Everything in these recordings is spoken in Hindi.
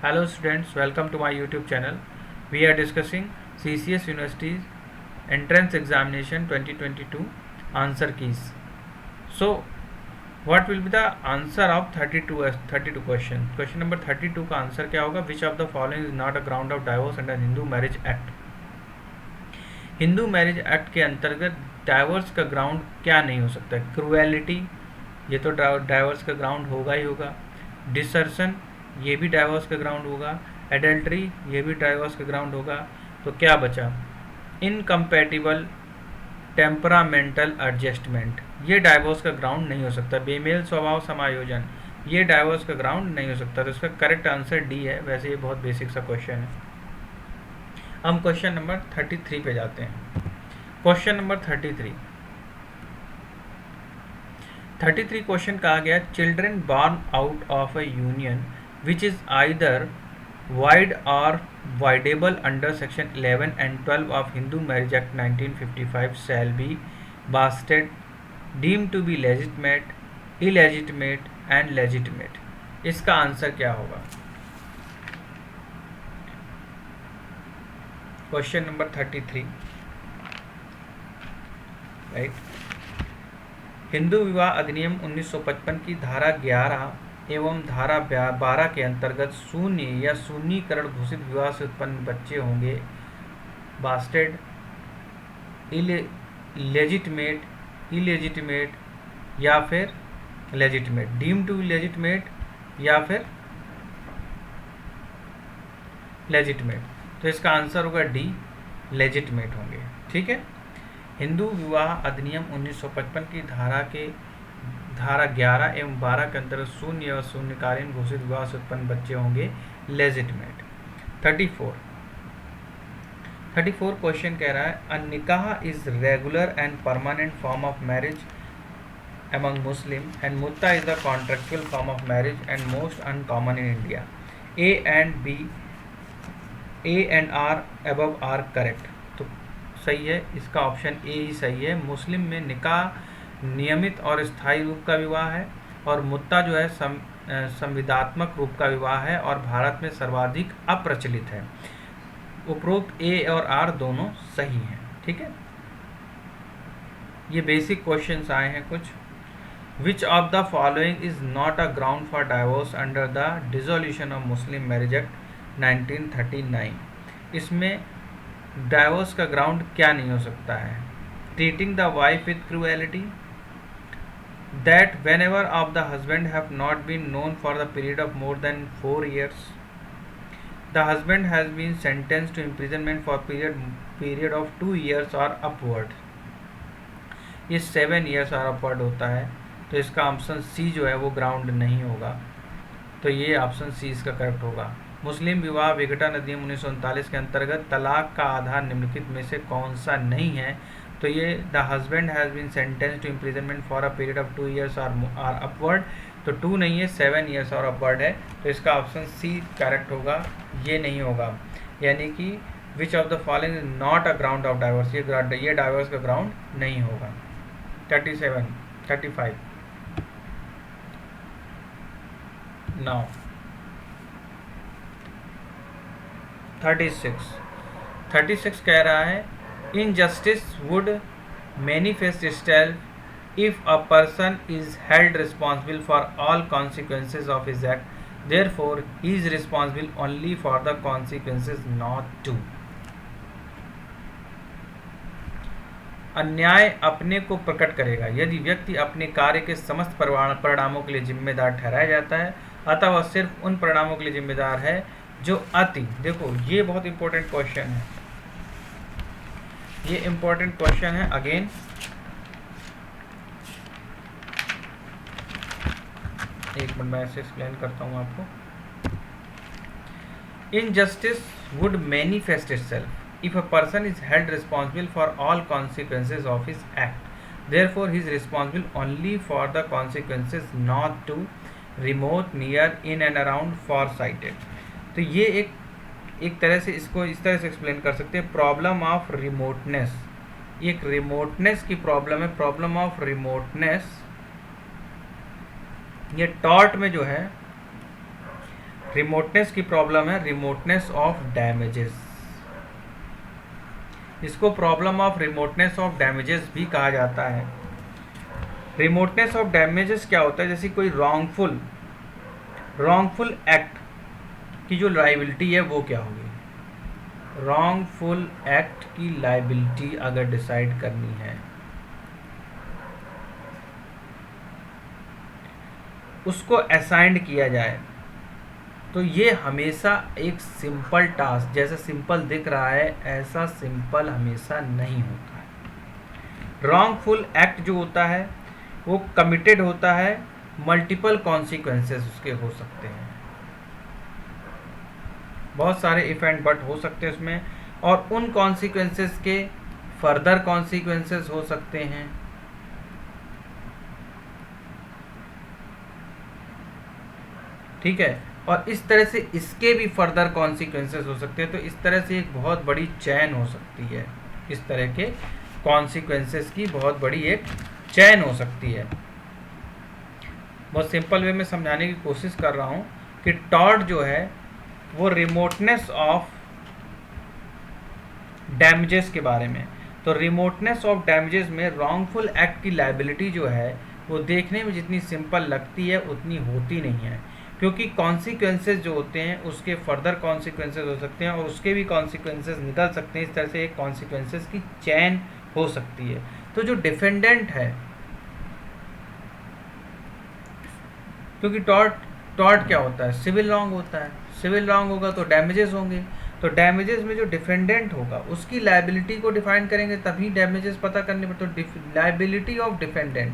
Hello students, welcome to my YouTube channel. We are discussing CCS University's Entrance Examination 2022 answer keys. So, what will be the answer of 32 question? Question number 32 का आंसर क्या होगा? Which of the following is not a ground of divorce under Hindu Marriage Act? Hindu marriage act के अंतर्गत डाइवोर्स का ग्राउंड क्या नहीं हो सकता? क्रूएलिटी, ये तो डाइवोर्स का ग्राउंड होगा ही होगा. डिसर्शन, ये भी डाइवोर्स का ग्राउंड होगा. एडल्ट्री, ये भी डाइवोर्स का ग्राउंड होगा. तो क्या बचा? इनकम्पैटिबल टेम्परामेंटल एडजस्टमेंट, ये डाइवोर्स का ग्राउंड नहीं हो सकता. बेमेल स्वभाव समायोजन, ये डाइवोर्स का ग्राउंड नहीं हो सकता. तो इसका करेक्ट आंसर डी है. वैसे ये बहुत बेसिक सा क्वेश्चन है. हम क्वेश्चन नंबर 33 पे जाते हैं. क्वेश्चन नंबर 33 क्वेश्चन कहा गया, children born out of a union which is either void और voidable under section 11 and 12 of Hindu marriage act 1955 shall be bastard deem to be legitimate, illegitimate and legitimate. इसका आंसर क्या होगा? Question number 33, right. हिंदू विवाह अधिनियम 1955 की धारा 11 एवं धारा 12 के अंतर्गत शून्य या शून्यकरण घोषित विवाह से उत्पन्न बच्चे होंगे बास्टेड, लेजिटमेट, इलेजिटमेट या फिर लेजिटमेट. डीम टू लेजिटमेट या फिर लेजिटमेट. तो इसका आंसर होगा डी, लेजिटमेट होंगे. ठीक है. हिंदू विवाह अधिनियम 1955 की धारा 11 एवं 12 के अंतर्गत शून्य और शून्यकालीन घोषित विवाह से उत्पन्न बच्चे होंगे लेजिटमेट. 34 क्वेश्चन कह रहा है, अ निकाह is regular and permanent form of marriage among Muslim and mutta is the contractual form of marriage and most uncommon in India. A and R above are correct. तो सही है, इसका ऑप्शन ए ही सही है. मुस्लिम में निकाह नियमित और स्थायी रूप का विवाह है और मुत्ता जो है संविदात्मक रूप का विवाह है और भारत में सर्वाधिक अप्रचलित है. उपरोक्त ए और आर दोनों सही हैं. ठीक है. ये बेसिक क्वेश्चंस आए हैं कुछ. Which of the following is not a ground for divorce under the dissolution of Muslim Marriage Act 1939? इसमें डाइवोर्स का ग्राउंड क्या नहीं हो सकता है? Treating the wife with cruelty, that whenever of the husband have not been known for the period of more than 4 years, the husband has been sentenced to imprisonment for period of 2 years or upward. ये 7 years और अपवर्ड होता है. तो इसका ऑप्शन सी जो है वो ग्राउंड नहीं होगा. तो ये ऑप्शन सी इसका करेक्ट होगा. मुस्लिम विवाह विघटन अधिनियम 1939 के अंतर्गत तलाक का आधार निम्नलिखित में से कौन सा नहीं है? तो ये the husband has been sentence to imprisonment for a period of 2 years और अपवर्ड. तो 2 नहीं है, 7 years और अपवर्ड है. तो इसका ऑप्शन सी करेक्ट होगा. ये नहीं होगा. यानी कि which of the following is not a ground of divorce, ये डाइवोर्स का ग्राउंड नहीं होगा. 35 Now 36 कह रहा है, injustice would manifest itself if a person is held responsible for all consequences of his act, therefore he is responsible only for the consequences, not to. अन्याय अपने को प्रकट करेगा यदि व्यक्ति अपने कार्य के समस्त परिणामों के लिए जिम्मेदार ठहराया जाता है, अतः वह सिर्फ उन परिणामों के लिए जिम्मेदार है जो देखो ये बहुत इंपॉर्टेंट क्वेश्चन है. ये इंपॉर्टेंट क्वेश्चन है. अगेन एक मिनट मैं इसे एक्सप्लेन करता हूँ आपको. Injustice would manifest itself if a person is held responsible for all consequences of his act, therefore he is responsible only for the consequences, not to remote, near, in and around, far sighted. तो ये एक तरह से इसको इस तरह से एक्सप्लेन कर सकते हैं. प्रॉब्लम ऑफ रिमोटनेस, एक रिमोटनेस की प्रॉब्लम है. प्रॉब्लम ऑफ रिमोटनेस ये टॉर्ट में जो है रिमोटनेस की प्रॉब्लम है, रिमोटनेस ऑफ डैमेजेस। इसको problem of remoteness of damages भी कहा जाता है। रिमोटनेस ऑफ डैमेजेस क्या होता है? जैसे कोई रॉन्गफुल एक्ट की जो लाइबिलिटी है वो क्या होगी? रॉन्गफुल एक्ट की लाइबिलिटी अगर डिसाइड करनी है, उसको असाइंड किया जाए, तो ये हमेशा एक सिंपल टास्क, जैसा सिंपल दिख रहा है ऐसा सिंपल हमेशा नहीं होता है। रॉन्गफुल एक्ट जो होता है वो कमिटेड होता है, मल्टीपल कॉन्सिक्वेंसेस उसके हो सकते हैं, बहुत सारे इफ एंड बट हो सकते हैं उसमें, और उन कॉन्सिक्वेंसेस के फर्दर कॉन्सिक्वेंसेस हो सकते हैं। ठीक है, और इस तरह से इसके भी फर्दर कॉन्सिक्वेंसेस हो सकते हैं। तो इस तरह से एक बहुत बड़ी चैन हो सकती है, इस तरह के कॉन्सिक्वेंसेस की बहुत बड़ी एक चैन हो सकती है। बहुत सिंपल वे में समझाने की कोशिश कर रहा हूँ कि टॉर्ट जो है वो रिमोटनेस ऑफ डैमेजेस के बारे में। तो रिमोटनेस ऑफ डैमेजेस में रॉन्गफुल एक्ट की लाइबिलिटी जो है वो देखने में जितनी सिंपल लगती है उतनी होती नहीं है, क्योंकि कॉन्सिक्वेंसेस जो होते हैं उसके फर्दर कॉन्सिक्वेंसेस हो सकते हैं और उसके भी कॉन्सिक्वेंसेस निकल सकते हैं। इस तरह से एक कॉन्सिक्वेंसेस की चैन हो सकती है। तो जो डिफेंडेंट है, क्योंकि टॉर्ट क्या होता है? सिविल रॉन्ग होता है। सिविल रॉन्ग होगा तो डैमेजेस होंगे, तो डैमेजेस में जो डिफेंडेंट होगा उसकी लाइबिलिटी को डिफाइन करेंगे तभी डैमेजेस पता करने पर। तो लाइबिलिटी ऑफ डिफेंडेंट,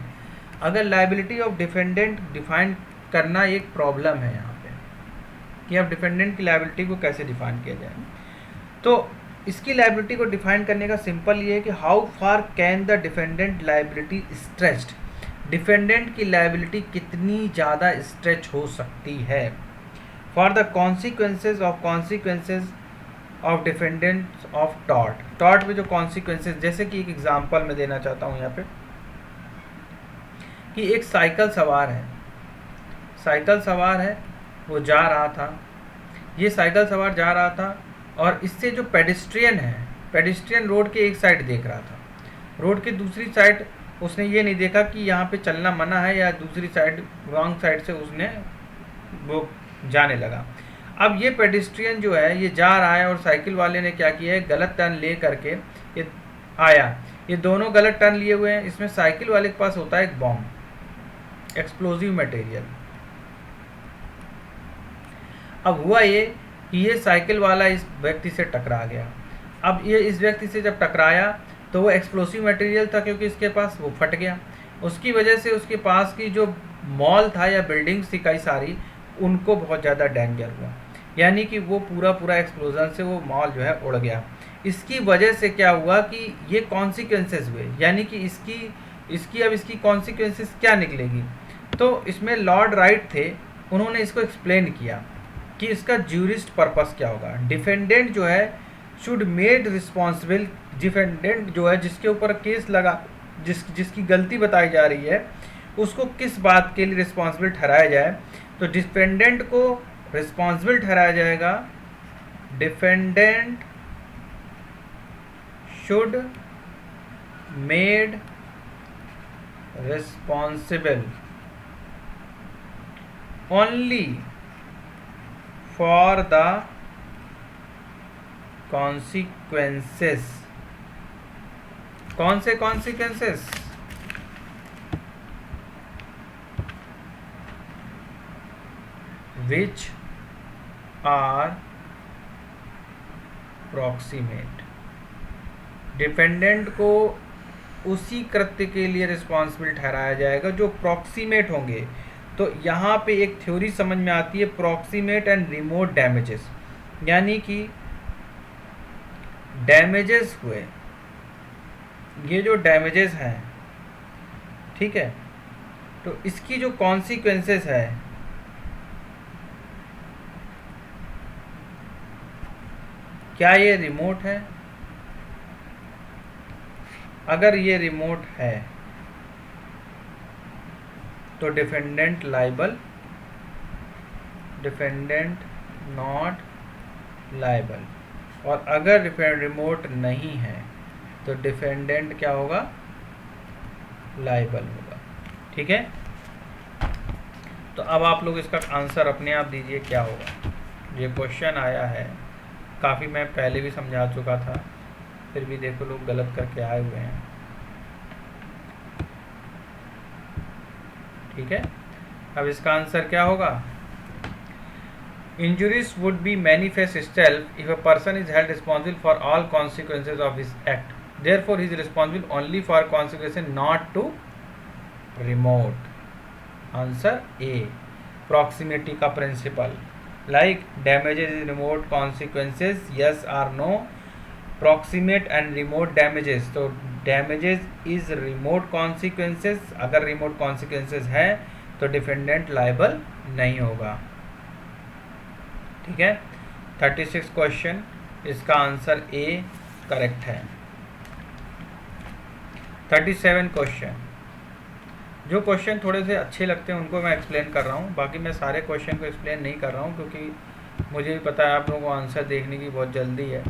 अगर लाइबिलिटी ऑफ डिफेंडेंट डिफाइन करना एक प्रॉब्लम है यहाँ पे कि अब डिफेंडेंट की लाइबिलिटी को कैसे डिफाइन किया जाए। तो इसकी लाइबिलिटी को डिफाइन करने का सिंपल ये है कि how far can the defendant liability stretched, defendant की लाइबिलिटी कितनी ज़्यादा स्ट्रेच हो सकती है for the consequences of defendant of tort में जो कॉन्सिक्वेंसेज, जैसे कि एक एग्जांपल मैं देना चाहता हूँ यहाँ पे कि एक साइकिल सवार है, वो जा रहा था, ये साइकिल सवार जा रहा था और इससे जो पेडिस्ट्रियन रोड के एक साइड देख रहा था, रोड के दूसरी साइड उसने ये नहीं देखा कि यहाँ पे चलना मना है, या दूसरी साइड रॉन्ग साइड से उसने वो जाने लगा। अब ये पेडिस्ट्रियन जो है ये जा रहा है और साइकिल वाले ने क्या किया है, गलत टर्न ले करके ये आया। ये दोनों गलत टर्न लिए हुए हैं। इसमें साइकिल वाले के पास होता है एक बॉम्ब, एक्सप्लोजिव मटेरियल। अब हुआ ये कि ये साइकिल वाला इस व्यक्ति से टकरा गया। अब ये इस व्यक्ति से जब टकराया तो वो एक्सप्लोसिव मटेरियल था, क्योंकि इसके पास वो फट गया। उसकी वजह से उसके पास की जो मॉल था या बिल्डिंग्स थी कई सारी, उनको बहुत ज़्यादा डेंजर हुआ, यानी कि वो पूरा एक्सप्लोजन से वो मॉल जो है उड़ गया। इसकी वजह से क्या हुआ कि ये कॉन्सिक्वेंसेस हुए, यानी कि इसकी कॉन्सिक्वेंसेस क्या निकलेगी। तो इसमें लॉर्ड राइट थे, उन्होंने इसको एक्सप्लेन किया कि इसका ज्यूरिस्ट पर्पस क्या होगा। डिफेंडेंट जो है शुड मेड रिस्पॉन्सिबल, डिफेंडेंट जो है जिसके ऊपर केस लगा, जिसकी गलती बताई जा रही है, उसको किस बात के लिए रिस्पॉन्सिबल ठहराया जाए। तो डिफेंडेंट को रिस्पॉन्सिबल ठहराया जाएगा, defendant should made responsible only for the consequences. कौन से consequences? Which are proximate. Defendant को उसी कृत्य के लिए रिस्पॉन्सिबल ठहराया जाएगा जो प्रॉक्सिमेट होंगे। तो यहाँ पे एक थ्योरी समझ में आती है, प्रॉक्सिमेट एंड रिमोट डैमेजेस, यानी कि डैमेजेस हुए, ये जो डैमेजेस हैं, ठीक है, तो इसकी जो कॉन्सिक्वेंसेस है, क्या ये रिमोट है? अगर ये रिमोट है तो डिफेंडेंट नॉट लायबल, और अगर रिमोट नहीं है तो डिफेंडेंट क्या होगा, लायबल होगा। ठीक है, तो अब आप लोग इसका आंसर अपने आप दीजिए क्या होगा। ये क्वेश्चन आया है, काफ़ी मैं पहले भी समझा चुका था, फिर भी देखो लोग गलत करके आए हुए हैं। ठीक है, अब इसका आंसर क्या होगा, injuries would be manifest itself if a person is held responsible for all consequences of his act, therefore he is responsible only for consequences not to remote। Answer A, proximity का principle, like damages in remote consequences, yes or no, proximate and remote damages, तो damages is remote consequences, अगर remote consequences है तो डिफेंडेंट लायबल नहीं होगा। ठीक है, 36 क्वेश्चन, इसका आंसर ए करेक्ट है। 37 क्वेश्चन, जो क्वेश्चन थोड़े से अच्छे लगते हैं उनको मैं एक्सप्लेन कर रहा हूँ, बाकी मैं सारे क्वेश्चन को एक्सप्लेन नहीं कर रहा हूँ क्योंकि मुझे भी पता है आप लोगों को आंसर देखने की बहुत जल्दी है,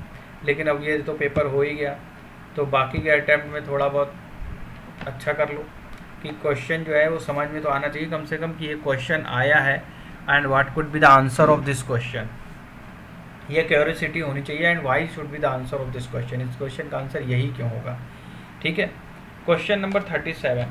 लेकिन अब ये तो पेपर हो ही गया तो बाकी के अटैम्प्ट में थोड़ा बहुत अच्छा कर लो कि क्वेश्चन जो है वो समझ में तो आना चाहिए कम से कम कि ये क्वेश्चन आया है and what could be the answer of this question, ये क्यूरियोसिटी होनी चाहिए and why should be the answer of this question, इस क्वेश्चन का आंसर यही क्यों होगा। ठीक है, क्वेश्चन नंबर 37,